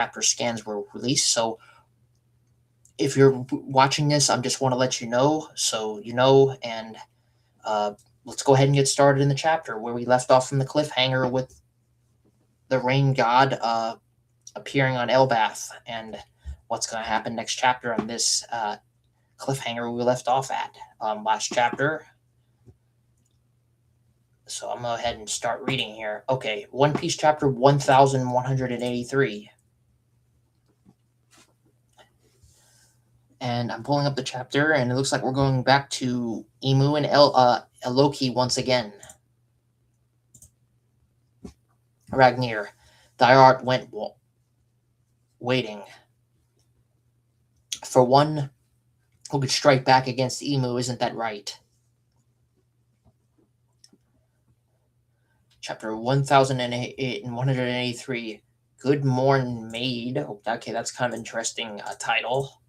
chapter scans were released. So if you're watching this, I just want to let you know so you know. And uh, let's go ahead and get started in the chapter where we left off from the cliffhanger with the rain god appearing on Elbath and what's going to happen next chapter on this cliffhanger we left off at last chapter. So I'm going to go ahead and start reading here. Okay, One Piece chapter 1183. And I'm pulling up the chapter, and it looks like we're going back to Emu and Loki once again. Ragnir, thy art went waiting. For one who could strike back against Emu, isn't that right? Chapter 1183. Good Morn Maid. Okay, that's kind of interesting title.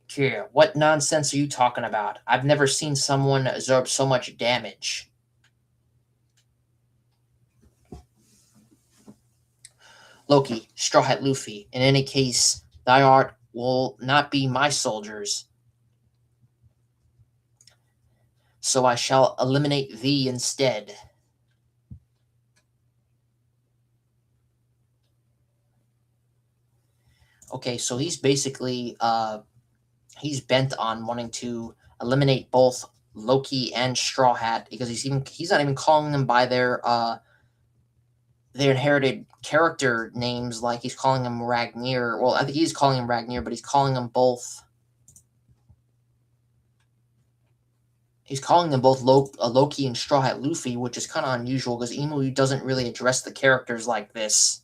Kira, what nonsense are you talking about? I've never seen someone absorb so much damage. Loki, Straw Hat Luffy. In any case, thy art will not be my soldiers. So I shall eliminate thee instead. Okay, so he's basically he's bent on wanting to eliminate both Loki and Straw Hat because he's not even calling them by their inherited character names, like he's calling them Ragnir. Well, I think he's calling him Ragnir, but he's calling them both. He's calling them both Loki and Straw Hat Luffy, which is kind of unusual because Emu doesn't really address the characters like this.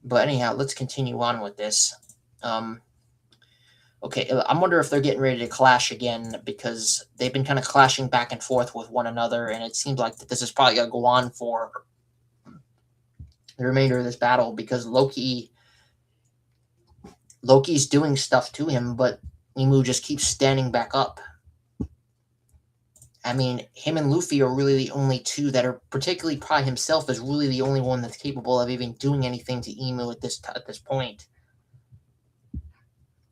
But anyhow, let's continue on with this. Okay, I wonder if they're getting ready to clash again because they've been kind of clashing back and forth with one another, and it seems like that this is probably going to go on for the remainder of this battle because Loki's doing stuff to him, but Emu just keeps standing back up. I mean, him and Luffy are really the only two that are, particularly probably himself is really the only one that's capable of even doing anything to Emu at this point.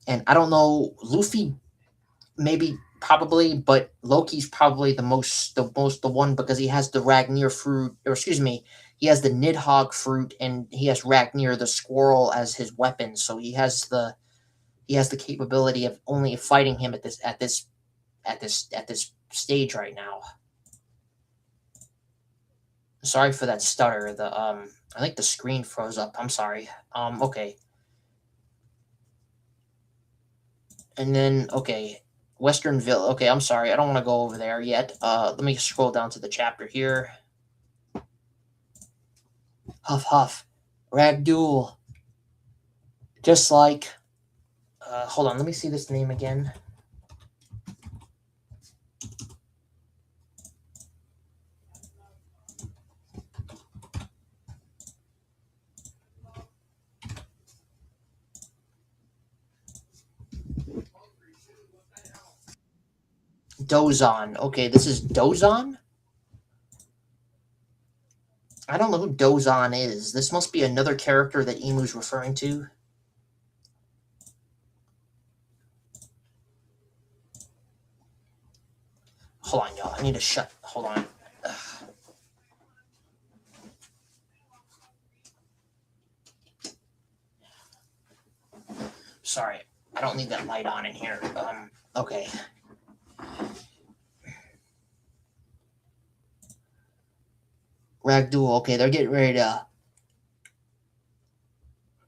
And I don't know, Luffy maybe probably, but Loki's probably the one because he has the Ragnir fruit, or excuse me, he has the Nidhogg fruit, and he has Ragnir the squirrel as his weapon. So he has the capability of only fighting him at this stage right now. Sorry for that stutter. I think the screen froze up. I'm sorry. Okay. And then okay, Westernville. Okay, I'm sorry. I don't want to go over there yet. Let me scroll down to the chapter here. Huff huff. Ragdool. Just like hold on, let me see this name again. Dozon. Okay, this is Dozon? I don't know who Dozon is. This must be another character that Emu's referring to. Hold on, y'all. I need to shut. Hold on. Ugh. Sorry. I don't need that light on in here. Okay. Ragdool. Okay, they're getting ready to.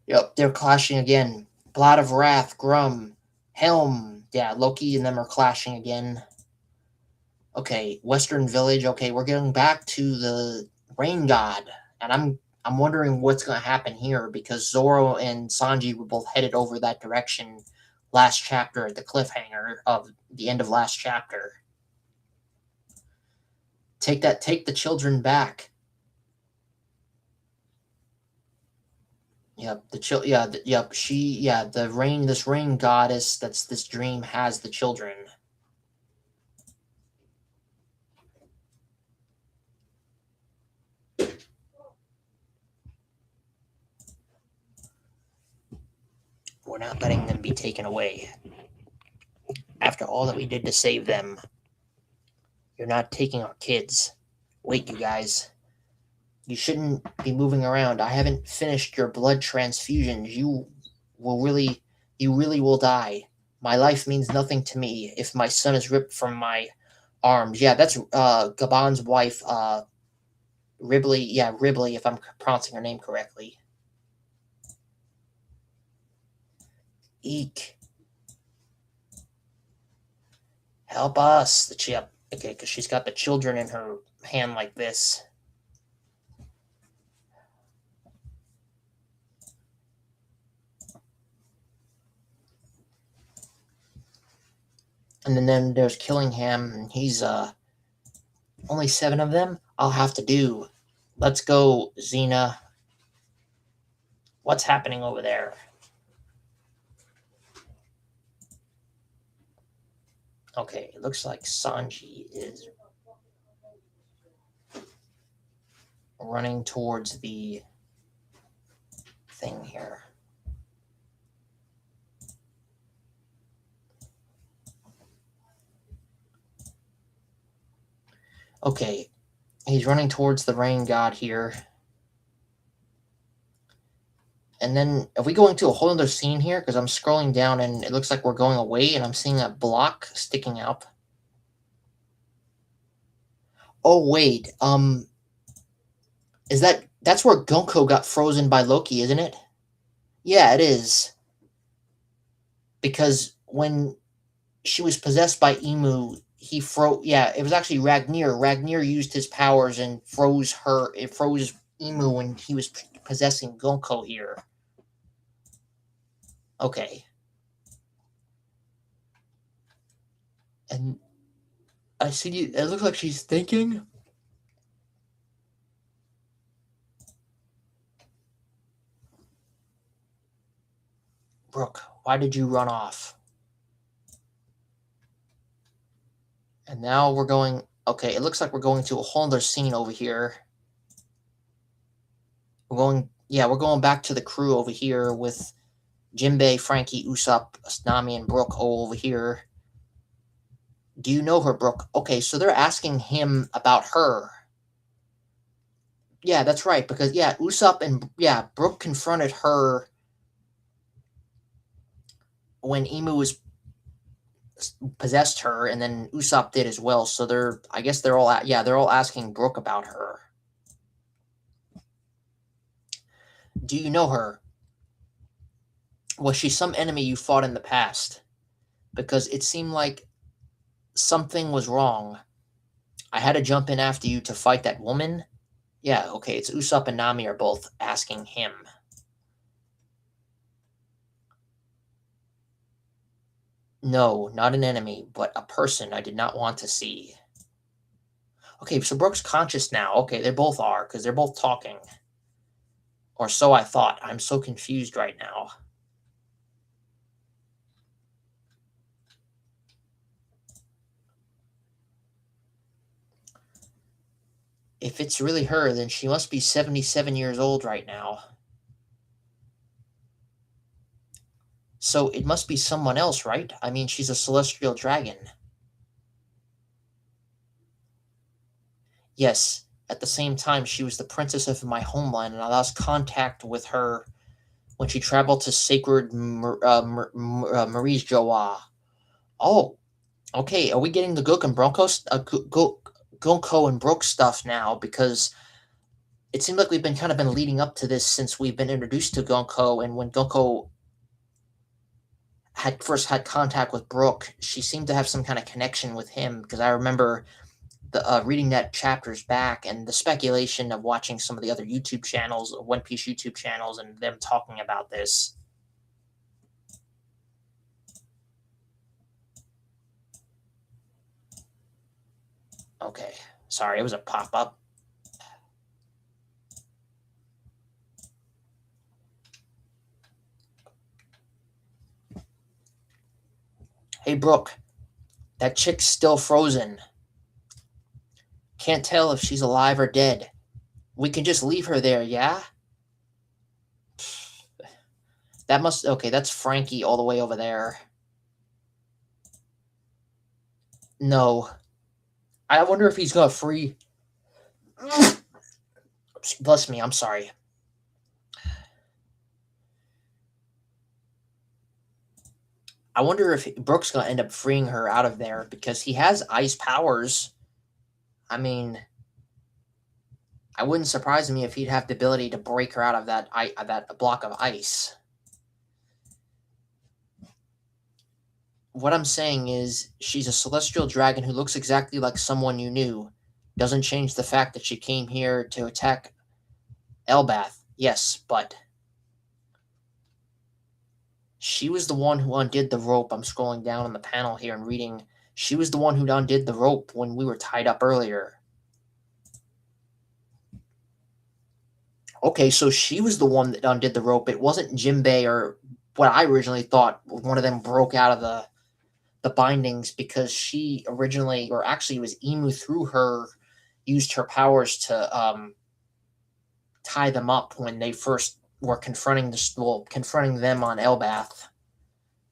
Yep, they're clashing again. Blot of Wrath, Grum, Helm. Yeah, Loki and them are clashing again. Okay, Western Village. Okay, we're getting back to the Rain God, and I'm wondering what's going to happen here because Zoro and Sanji were both headed over that direction last chapter at the cliffhanger of the end of last chapter. Take the children back. Yep, this rain goddess that's this dream has the children. We're not letting them be taken away. After all that we did to save them, you're not taking our kids. Wait, you guys. You shouldn't be moving around. I haven't finished your blood transfusions. Will really, you really will die. My life means nothing to me if my son is ripped from my arms. Yeah, that's Gabon's wife, Ribley. Yeah, Ribley, if I'm pronouncing her name correctly. Eek. Help us. The chip. Okay, because she's got the children in her hand like this. And then there's Killingham, and he's only 7 of them. I'll have to do. Let's go, Xena. What's happening over there? Okay, it looks like Sanji is running towards the thing here. Okay, he's running towards the rain god here. And then, are we going to a whole other scene here? Because I'm scrolling down and it looks like we're going away and I'm seeing a block sticking out. Oh, wait. That's where Gonko got frozen by Loki, isn't it? Yeah, it is. Because when she was possessed by Emu, he froze. Yeah, it was actually Ragnir. Ragnir used his powers and froze her. It froze Emu when he was possessing Gonko here. Okay. And I see it looks like she's thinking. Brooke, why did you run off? And now we're going. Okay, it looks like we're going to a whole other scene over here. We're going back to the crew over here with Jinbei, Frankie, Usopp, Nami, and Brooke all over here. Do you know her, Brooke? Okay, so they're asking him about her. Yeah, that's right, because, Usopp and, Brooke confronted her when Emu was possessed her, and then Usopp did as well, so they're all asking Brooke about her. Do you know her? Was she some enemy you fought in the past? Because it seemed like something was wrong. I had to jump in after you to fight that woman. Yeah, okay, it's Usopp and Nami are both asking him. No, not an enemy, but a person I did not want to see. Okay, so Brooke's conscious now. Okay, they both are, because they're both talking. Or so I thought. I'm so confused right now. If it's really her, then she must be 77 years old right now. So it must be someone else, right? I mean, she's a celestial dragon. Yes, at the same time, she was the princess of my homeland, and I lost contact with her when she traveled to sacred Marie's Joa. Oh, okay. Are we getting the Gook and Broncos, Gonko and Broke stuff now? Because it seems like we've been leading up to this since we've been introduced to Gonko, and when Gonko had first had contact with Brooke, she seemed to have some kind of connection with him, because I remember reading that chapters back and the speculation of watching some of the other YouTube channels, One Piece YouTube channels, and them talking about this. Okay, sorry, it was a pop-up. Hey, Brooke, that chick's still frozen. Can't tell if she's alive or dead. We can just leave her there, yeah? That must okay, that's Frankie all the way over there. No. I wonder if he's gonna free bless me, I'm sorry. I wonder if Brooks gonna end up freeing her out of there because he has ice powers. I mean, I wouldn't surprise me if he'd have the ability to break her out of that block of ice. What I'm saying is, she's a celestial dragon who looks exactly like someone you knew. Doesn't change the fact that she came here to attack Elbath. Yes, but she was the one who undid the rope. I'm scrolling down on the panel here and reading. She was the one who undid the rope when we were tied up earlier. Okay, so she was the one that undid the rope. It wasn't Jimbei or what I originally thought one of them broke out of the bindings because she originally, or actually it was Emu through her, used her powers to tie them up when they first were confronting them on Elbath,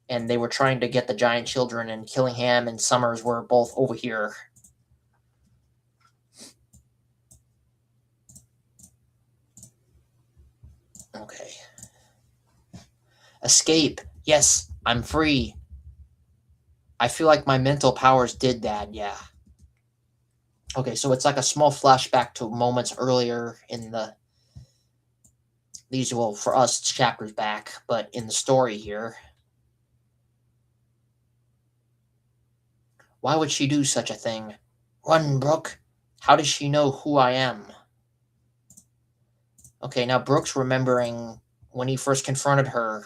and they were trying to get the giant children, and Killingham and Summers were both over here. Okay. Escape. Yes, I'm free. I feel like my mental powers did that, yeah. Okay, so it's like a small flashback to moments earlier in these, well, for us, it's chapters back, but in the story here. Why would she do such a thing? Run, Brooke. How does she know who I am? Okay, now Brooke's remembering when he first confronted her.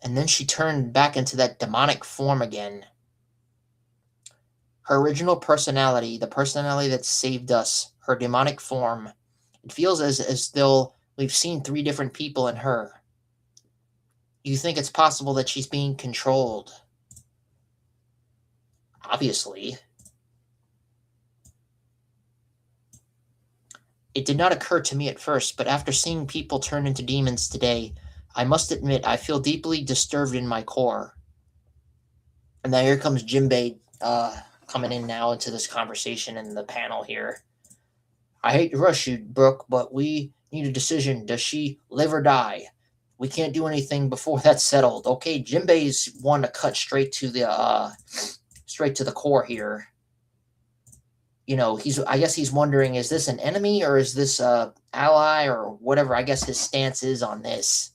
And then she turned back into that demonic form again. Her original personality, the personality that saved us, her demonic form. It feels as though we've seen three different people in her. You think it's possible that she's being controlled? Obviously. It did not occur to me at first, but after seeing people turn into demons today, I must admit I feel deeply disturbed in my core. And now here comes Jimbei coming in now into this conversation in the panel here. I hate to rush you, Brooke, but we need a decision. Does she live or die? We can't do anything before that's settled. Okay, Jimbei's one to cut straight to the core here. You know, I guess he's wondering, is this an enemy or is this a ally or whatever? I guess his stance is on this.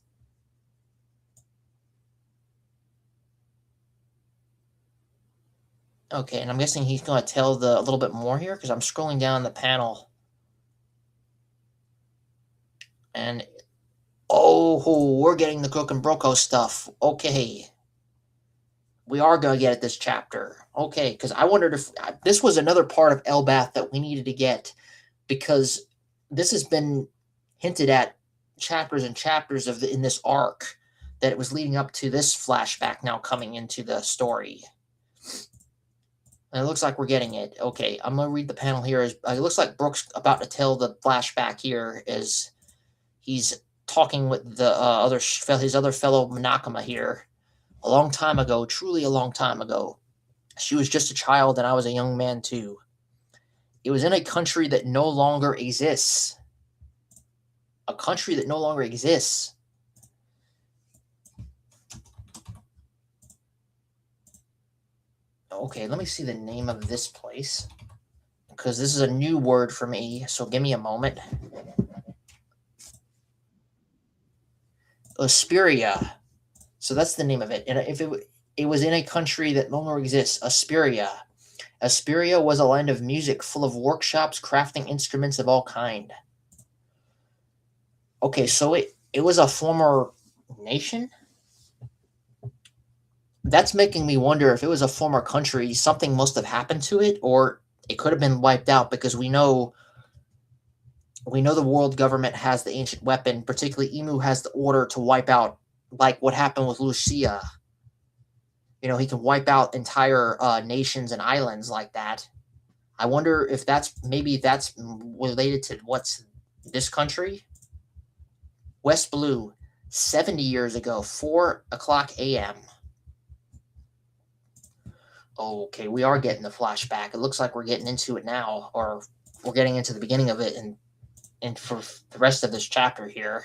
Okay, and I'm guessing he's going to tell a little bit more here because I'm scrolling down the panel. And, oh, we're getting the Cook and Broco stuff. Okay. We are going to get at this chapter. Okay, because I wondered if this was another part of Elbath that we needed to get, because this has been hinted at chapters and chapters in this arc, that it was leading up to this flashback now coming into the story. And it looks like we're getting it. Okay, I'm going to read the panel here. It looks like Brooks about to tell the flashback here as he's talking with his other fellow Monokama here. A long time ago, truly a long time ago. She was just a child and I was a young man too. It was in a country that no longer exists. A country that no longer exists. Okay, let me see the name of this place, because this is a new word for me, so give me a moment. Asperia. So that's the name of it. And if it was in a country that no longer exists, Asperia. Asperia was a land of music full of workshops crafting instruments of all kind. Okay, so it was a former nation? That's making me wonder if it was a former country, something must have happened to it, or it could have been wiped out, because we know the world government has the ancient weapon, particularly Emu has the order to wipe out, like what happened with Lucia. He can wipe out entire nations and islands like that. I wonder if maybe that's related to what's this country. West Blue, 70 years ago, 4 o'clock a.m. Okay, we are getting the flashback. It looks like we're getting into it now, or we're getting into the beginning of it, and for the rest of this chapter here,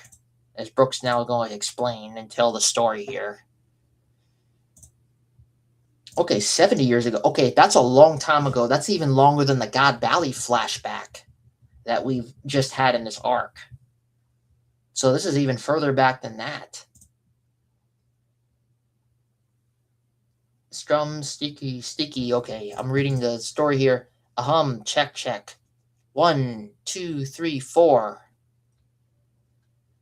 as Brooke's now going to explain and tell the story here. Okay, 70 years ago. Okay, that's a long time ago. That's even longer than the God Valley flashback that we've just had in this arc. So this is even further back than that. Strum, sticky. Okay, I'm reading the story here. Check. 1, 2, 3, 4.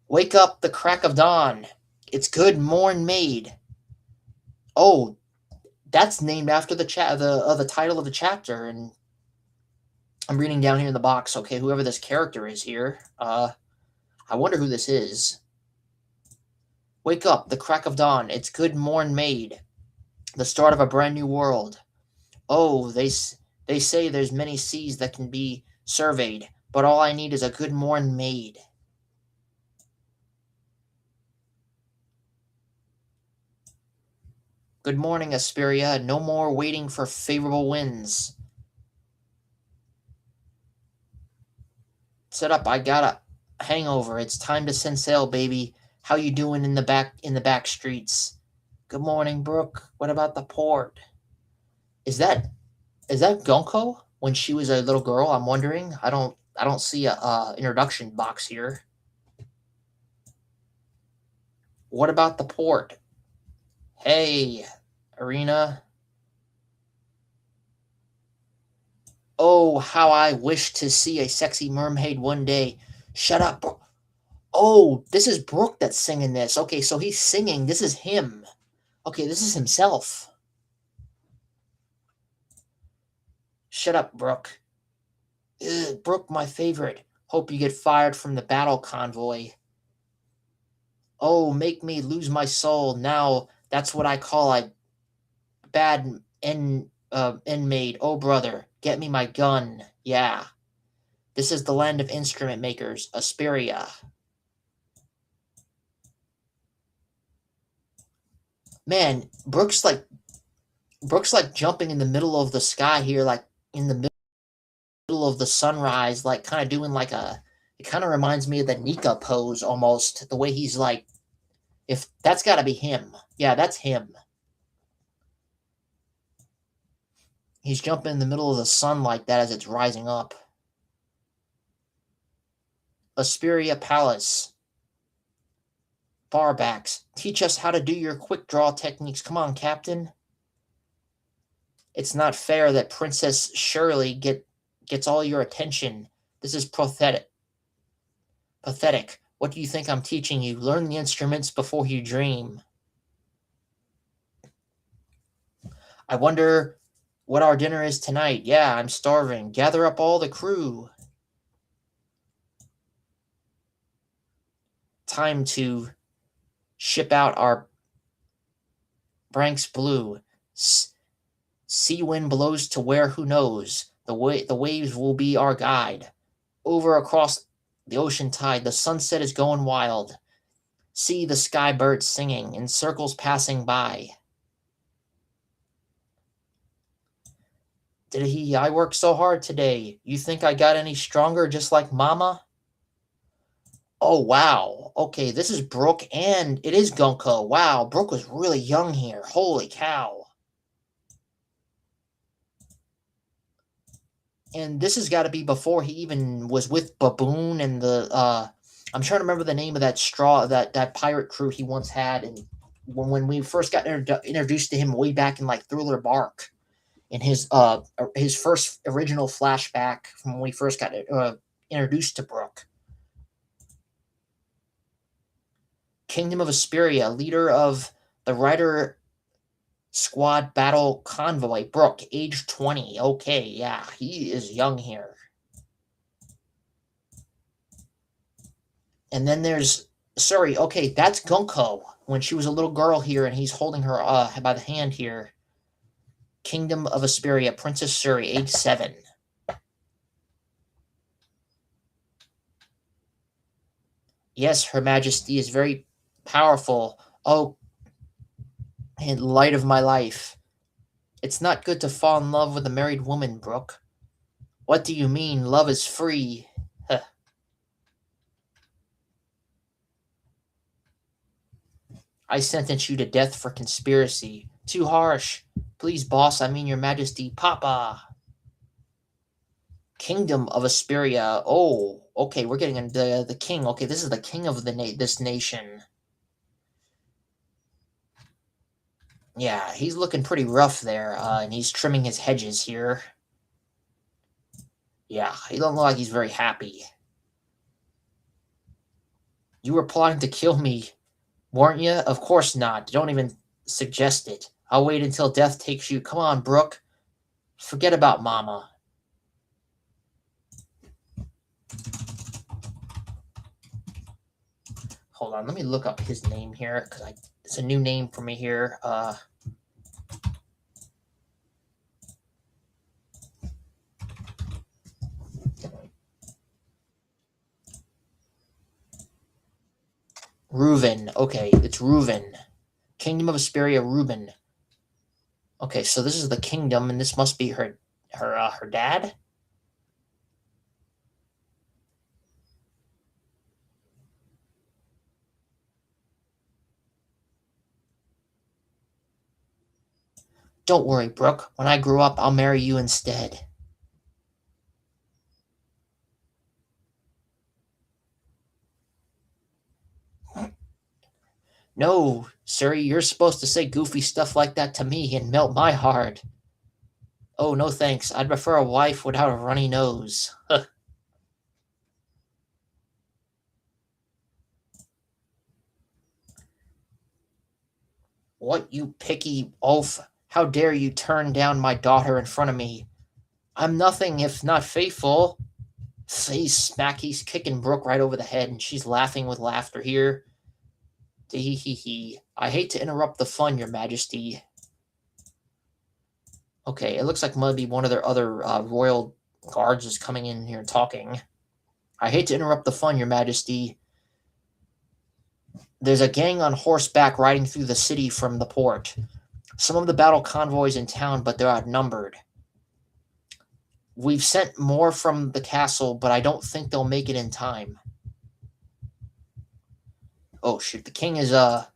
Wake up the crack of dawn. It's good morn made. Oh, that's named after the title of the chapter, and I'm reading down here in the box. Okay, whoever this character is here, I wonder who this is. Wake up, the crack of dawn. It's good morn made. The start of a brand new world. Oh, they say there's many seas that can be surveyed, but all I need is a good morn made. Good morning, Asperia. No more waiting for favorable winds. Set up. I got a hangover. It's time to send sail, baby. How you doing in the back streets? Good morning, Brooke. What about the port? Is that Gonko when she was a little girl? I'm wondering. I don't see a introduction box here. What about the port? Hey, Arena. Oh, how I wish to see a sexy mermaid one day. Shut up, Brooke. Oh, this is Brooke that's singing this. Okay, so he's singing. This is him. Okay, this is himself. Shut up, Brooke. Ugh, Brooke, my favorite. Hope you get fired from the battle convoy. Oh, make me lose my soul. Now, that's what I call a bad inmate. Oh, brother, get me my gun. Yeah. This is the land of instrument makers, Asperia. Man, Brooke's like jumping in the middle of the sky here, like in the middle of the sunrise, like kind of doing like it kind of reminds me of the Nika pose almost, the way he's like, if that's got to be him. Yeah, that's him. He's jumping in the middle of the sun like that as it's rising up. Asperia Palace. Barbacks. Teach us how to do your quick draw techniques. Come on, Captain. It's not fair that Princess Shirley gets all your attention. This is pathetic. Pathetic. What do you think I'm teaching you? Learn the instruments before you dream. I wonder what our dinner is tonight. Yeah, I'm starving. Gather up all the crew. Time to ship out our Branks Blue. Sea wind blows to where who knows. The waves will be our guide. Over across the ocean tide, the sunset is going wild. See the sky birds singing in circles passing by. I worked so hard today. You think I got any stronger just like Mama? Oh, wow. Okay, this is Brooke, and it is Gunko. Wow, Brooke was really young here. Holy cow. And this has got to be before he even was with Baboon and the, I'm trying to remember the name of that pirate crew he once had, and when we first got introduced to him way back in, like, Thriller Bark, in his first original flashback from when we first got introduced to Brooke. Kingdom of Asperia, leader of the Rider Squad Battle Convoy. Brooke, age 20. Okay, yeah, he is young here. And then there's Sorry, okay, that's Gunko when she was a little girl here, and he's holding her by the hand here. Kingdom of Asperia, Princess Suri, age 7. Yes, Her Majesty is very powerful. Oh, and light of my life. It's not good to fall in love with a married woman, Brooke. What do you mean? Love is free. Huh. I sentence you to death for conspiracy. Too harsh. Please, boss, I mean your majesty. Papa. Kingdom of Asperia. Oh, okay, we're getting into the king. Okay, this is the king of this nation. Yeah, he's looking pretty rough there, and he's trimming his hedges here. Yeah, he don't look like he's very happy. You were plotting to kill me, weren't you? Of course not. Don't even suggest it. I'll wait until death takes you. Come on, Brooke. Forget about Mama. Hold on, let me look up his name here, because it's a new name for me here. Reuven. Okay, it's Reuven. Kingdom of Asperia, Reuben. Okay, so this is the kingdom, and this must be her dad. Don't worry, Brooke. When I grow up, I'll marry you instead. No, sir, you're supposed to say goofy stuff like that to me and melt my heart. Oh, no thanks. I'd prefer a wife without a runny nose. What, you picky oaf? How dare you turn down my daughter in front of me? I'm nothing if not faithful. He's smack, he's kicking Brooke right over the head, and she's laughing with laughter here. Hee hee hee. I hate to interrupt the fun, Your Majesty. Okay, it looks like maybe one of their other royal guards is coming in here talking. I hate to interrupt the fun, Your Majesty. There's a gang on horseback riding through the city from the port. Some of the battle convoys in town, but they're outnumbered. We've sent more from the castle, but I don't think they'll make it in time. Oh shoot, the king is not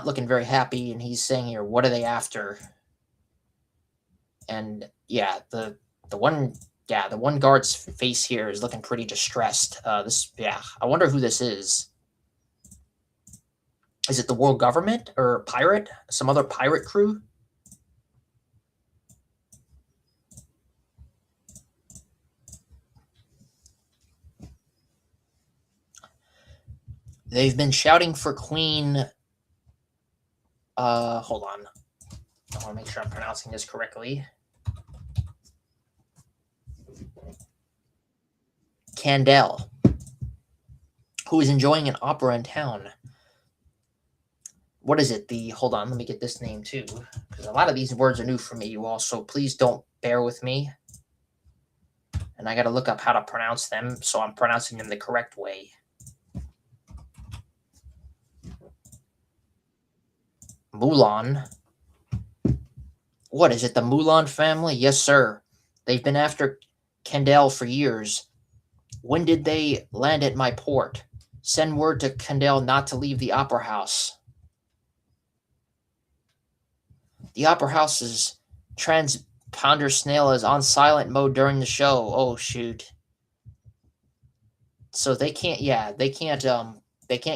looking very happy, and he's saying here, what are they after? And yeah, the one guard's face here is looking pretty distressed. I wonder who this is. Is it the world government or pirate? Some other pirate crew? They've been shouting for Queen. Hold on. I want to make sure I'm pronouncing this correctly. Candel, who is enjoying an opera in town. What is it? Hold on, let me get this name too, because a lot of these words are new for me, you all, so please don't bear with me. And I got to look up how to pronounce them, so I'm pronouncing them the correct way. Mulan. What is it, the Mulan family? Yes, sir. They've been after Candel for years. When did they land at my port? Send word to Candel not to leave the opera house. The opera house's transponder snail is on silent mode during the show. Oh shoot. So they can't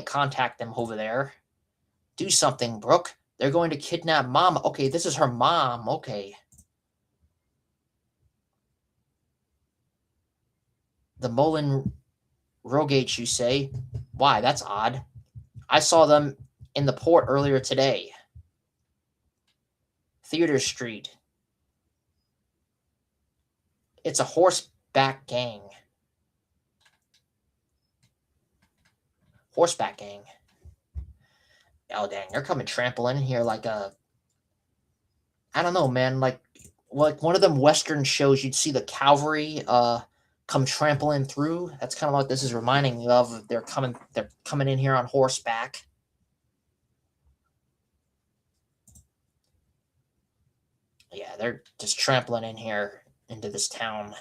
contact them over there. Do something, Brooke. They're going to kidnap Mom. Okay, this is her mom. Okay. The Mullen Rogates, you say? Why, that's odd. I saw them in the port earlier today. Theater Street. It's a horseback gang. Horseback gang. Oh dang, they're coming trampling in here like a, I don't know, man, like one of them Western shows you'd see the cavalry come trampling through. That's kind of what this is reminding me of. They're coming in here on horseback. Yeah, they're just trampling in here into this town.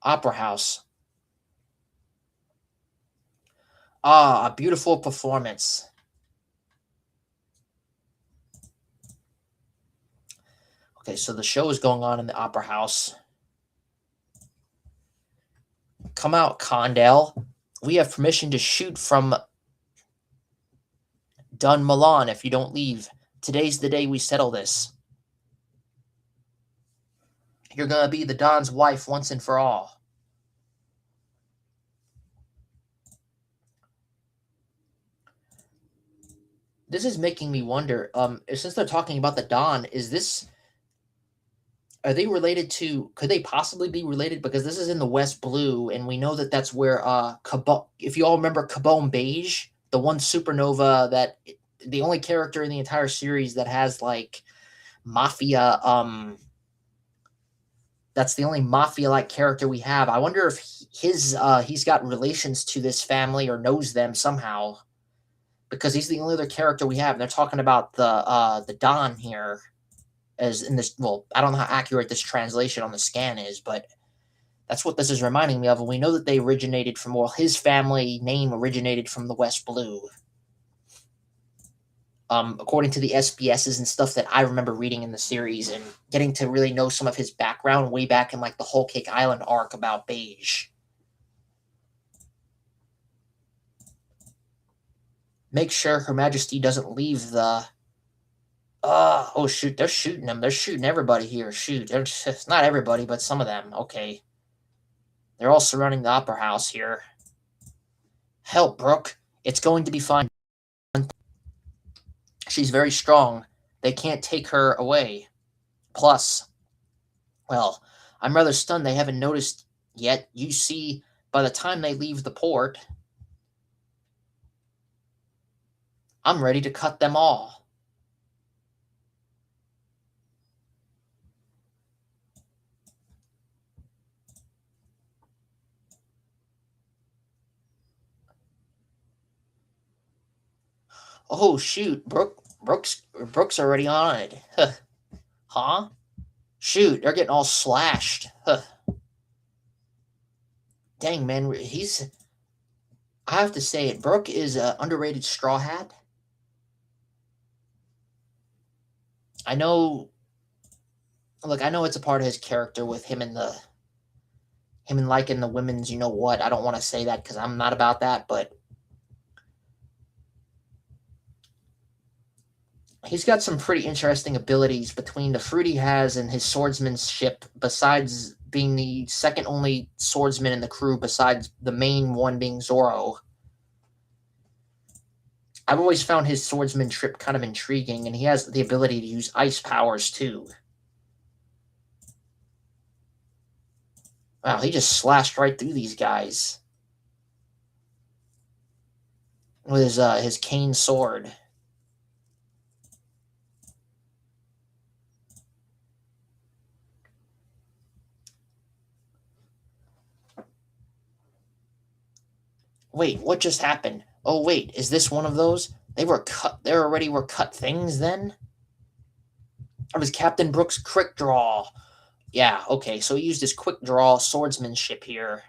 Opera house. Ah, a beautiful performance. Okay, so the show is going on in the opera house. Come out, Condell. We have permission to shoot from Dun Milan if you don't leave. Today's the day we settle this. You're gonna be the Don's wife once and for all. This is making me wonder. Since they're talking about the Don, are they related to? Could they possibly be related? Because this is in the West Blue, and we know that that's where if you all remember Cabome Beige, the one supernova that the only character in the entire series that has like mafia. That's the only mafia-like character we have. I wonder if he's got relations to this family or knows them somehow, because he's the only other character we have. And they're talking about the Don here as in this. Well, I don't know how accurate this translation on the scan is, but that's what this is reminding me of. And we know that they originated from, well, his family name originated from the West Blue. According to the SBSs and stuff that I remember reading in the series and getting to really know some of his background way back in like the Whole Cake Island arc about Beige. Make sure Her Majesty doesn't leave the. Oh shoot! They're shooting them. They're shooting everybody here. Shoot, it's not everybody, but some of them. Okay, they're all surrounding the opera house here. Help, Brooke. It's going to be fine. She's very strong. They can't take her away. Plus, well, I'm rather stunned they haven't noticed yet. You see, by the time they leave the port, I'm ready to cut them all. Oh shoot, Brooks already on it. Huh? Shoot, they're getting all slashed. Dang man, I have to say it. Brooke is an underrated straw hat. I know. Look, I know it's a part of his character with him and liking the women's. You know what? I don't want to say that because I'm not about that, but he's got some pretty interesting abilities between the fruit he has and his swordsmanship, besides being the second only swordsman in the crew, besides the main one being Zoro. I've always found his swordsmanship kind of intriguing, and he has the ability to use ice powers too. Wow, he just slashed right through these guys with his cane sword. Wait, what just happened? Oh wait, is this one of those? They were cut. There already were cut things then. It was Captain Brooks' quick draw. Yeah, okay, so he used his quick draw swordsmanship here.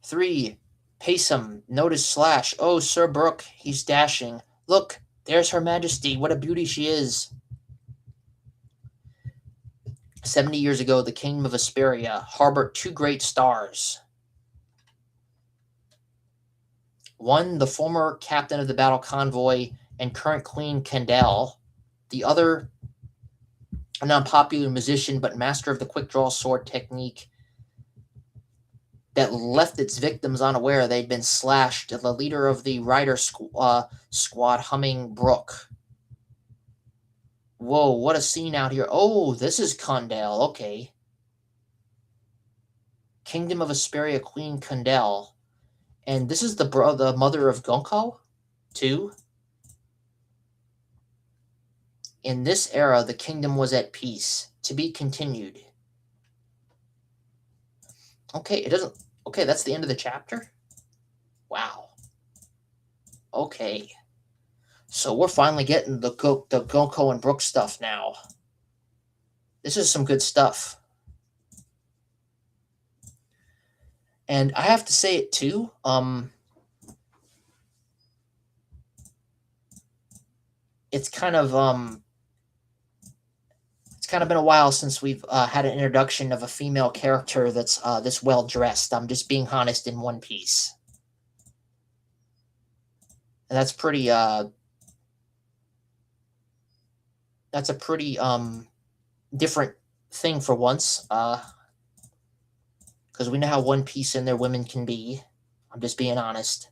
Three, pace him. Notice slash. Oh, Sir Brooke, he's dashing. Look, there's Her Majesty. What a beauty she is. 70 years ago, the kingdom of Asperia harbored two great stars. One, the former captain of the battle convoy and current Queen Kendall. The other, an unpopular musician but master of the quick draw sword technique that left its victims unaware they'd been slashed. The leader of the rider squad, Humming Brook. Whoa, what a scene out here. Oh, this is Condell. Okay. Kingdom of Asperia Queen Kundel. And this is the mother of Gonko, too. In this era, the kingdom was at peace. To be continued. Okay, it doesn't. Okay, that's the end of the chapter. Wow. Okay. So we're finally getting the Gonko and Brooke stuff now. This is some good stuff. And I have to say it too. It's kind of been a while since we've had an introduction of a female character that's this well dressed. I'm just being honest in One Piece, and that's pretty. That's a pretty different thing for once. Because we know how One Piece and their women can be. I'm just being honest.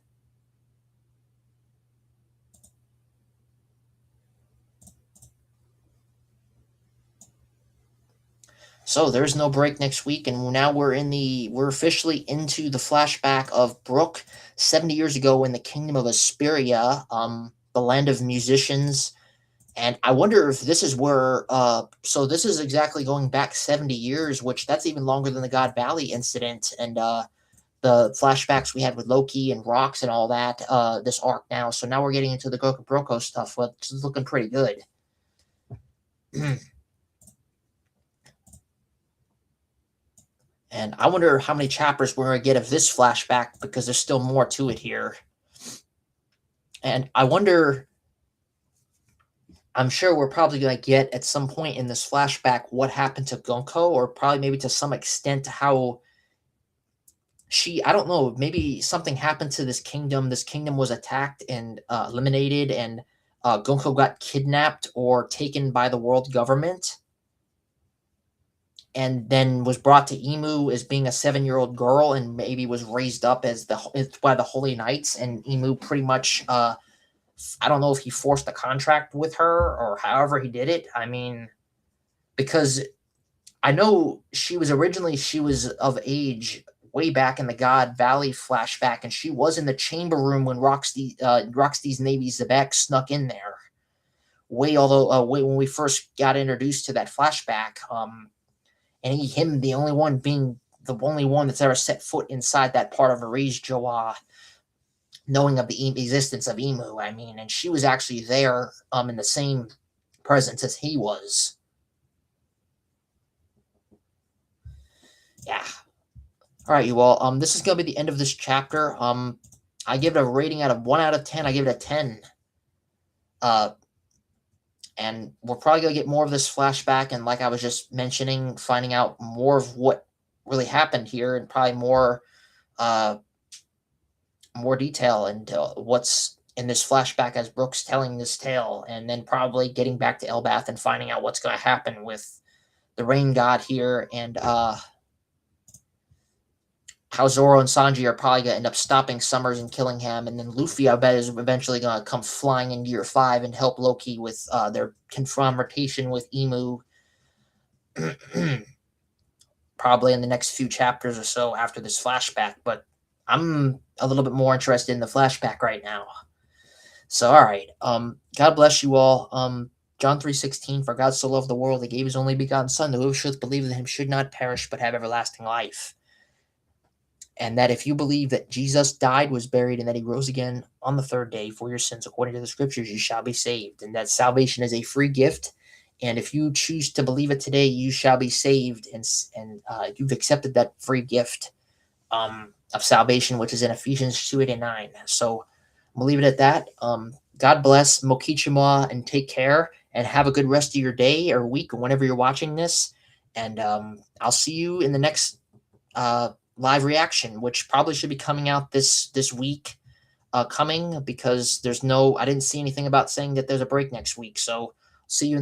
So there's no break next week, and now we're officially into the flashback of Brook 70 years ago in the kingdom of Asperia, the land of musicians. And I wonder if this is where so this is exactly going back 70 years, which that's even longer than the God Valley incident and the flashbacks we had with Loki and Rocks and all that, this arc now. So now we're getting into the Goku Broko stuff, which is looking pretty good. And I wonder how many chapters we're going to get of this flashback because there's still more to it here. And I wonder, I'm sure we're probably going to get at some point in this flashback what happened to Gonko, or probably maybe to some extent how I don't know, maybe something happened to this kingdom. This kingdom was attacked and eliminated, and Gonko got kidnapped or taken by the world government, and then was brought to Emu as being a 7-year-old girl, and maybe was raised up as by the Holy Knights. And Emu pretty much, I don't know if he forced a contract with her or however he did it. I mean, because I know she was of age way back in the God Valley flashback, and she was in the chamber room when Roxy's Navy Zebek snuck in there. Way when we first got introduced to that flashback, and him the only one that's ever set foot inside that part of Aries Joa, knowing of the existence of Emu. I mean, and she was actually there in the same presence as he was. Yeah. All right, you all. This is gonna be the end of this chapter. I give it a rating out of 1 out of 10. I give it a 10. And we're probably gonna get more of this flashback, and like I was just mentioning, finding out more of what really happened here, and probably more detail into what's in this flashback as Brooks telling this tale, and then probably getting back to Elbath and finding out what's gonna happen with the Rain God here, and how Zoro and Sanji are probably going to end up stopping Summers and killing him. And then Luffy, I bet, is eventually going to come flying in year 5 and help Loki with their confrontation with Emu. Probably in the next few chapters or so after this flashback. But I'm a little bit more interested in the flashback right now. So, all right. God bless you all. John 3:16, for God so loved the world, he gave his only begotten Son, that whoever should believe in him should not perish, but have everlasting life. And that if you believe that Jesus died, was buried, and that he rose again on the 3rd day for your sins, according to the scriptures, you shall be saved. And that salvation is a free gift. And if you choose to believe it today, you shall be saved. And you've accepted that free gift of salvation, which is in Ephesians 2:8-9. So we'll leave it at that. God bless, Mokichima, and take care, and have a good rest of your day or week, or whenever you're watching this. And I'll see you in the next live reaction, which probably should be coming out this week, because I didn't see anything about saying that there's a break next week. So see you in the